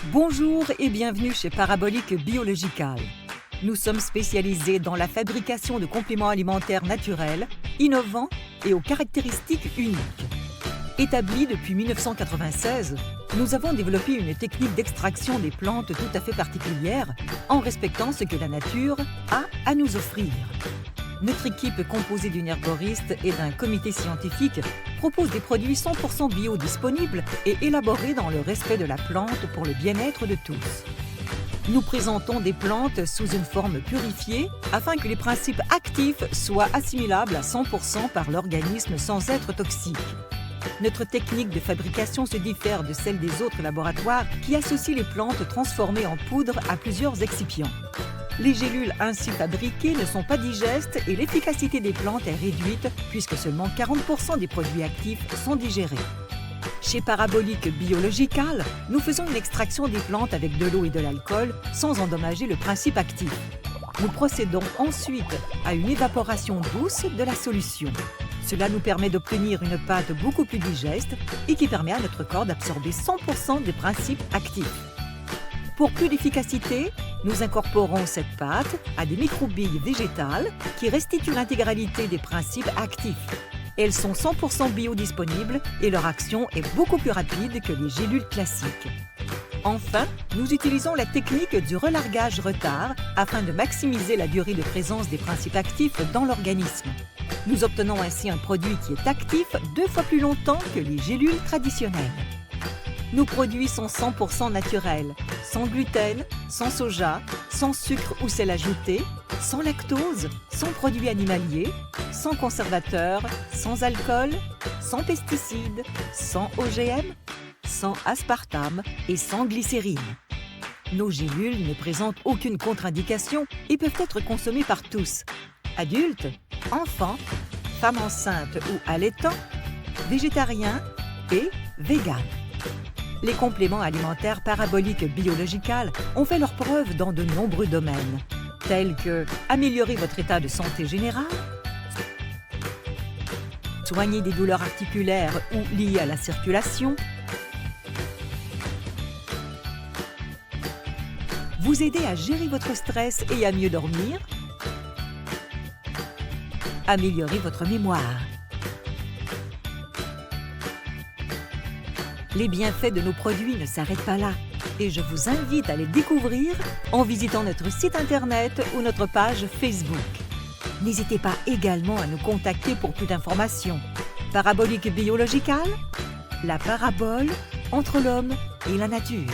Bonjour et bienvenue chez Parabolique Biological. Nous sommes spécialisés dans la fabrication de compléments alimentaires naturels, innovants et aux caractéristiques uniques. Établis depuis 1996, nous avons développé une technique d'extraction des plantes tout à fait particulière en respectant ce que la nature a à nous offrir. Notre équipe, composée d'une herboriste et d'un comité scientifique, propose des produits 100% bio disponibles et élaborés dans le respect de la plante pour le bien-être de tous. Nous présentons des plantes sous une forme purifiée afin que les principes actifs soient assimilables à 100% par l'organisme sans être toxiques. Notre technique de fabrication se diffère de celle des autres laboratoires qui associent les plantes transformées en poudre à plusieurs excipients. Les gélules ainsi fabriquées ne sont pas digestes et l'efficacité des plantes est réduite puisque seulement 40% des produits actifs sont digérés. Chez Parabolique Biological, nous faisons une extraction des plantes avec de l'eau et de l'alcool sans endommager le principe actif. Nous procédons ensuite à une évaporation douce de la solution. Cela nous permet d'obtenir une pâte beaucoup plus digeste et qui permet à notre corps d'absorber 100% des principes actifs. Pour plus d'efficacité, nous incorporons cette pâte à des microbilles végétales qui restituent l'intégralité des principes actifs. Elles sont 100% biodisponibles et leur action est beaucoup plus rapide que les gélules classiques. Enfin, nous utilisons la technique du relargage-retard afin de maximiser la durée de présence des principes actifs dans l'organisme. Nous obtenons ainsi un produit qui est actif 2 fois plus longtemps que les gélules traditionnelles. Nos produits sont 100% naturels, sans gluten, sans soja, sans sucre ou sel ajouté, sans lactose, sans produits animaliers, sans conservateurs, sans alcool, sans pesticides, sans OGM, sans aspartame et sans glycérine. Nos gélules ne présentent aucune contre-indication et peuvent être consommées par tous, adultes, enfants, femmes enceintes ou allaitants, végétariens et véganes. Les compléments alimentaires Parabolique Biological ont fait leurs preuves dans de nombreux domaines, tels que améliorer votre état de santé général, soigner des douleurs articulaires ou liées à la circulation, vous aider à gérer votre stress et à mieux dormir, améliorer votre mémoire. Les bienfaits de nos produits ne s'arrêtent pas là et je vous invite à les découvrir en visitant notre site internet ou notre page Facebook. N'hésitez pas également à nous contacter pour plus d'informations. Parabolique Biological, la parabole entre l'homme et la nature.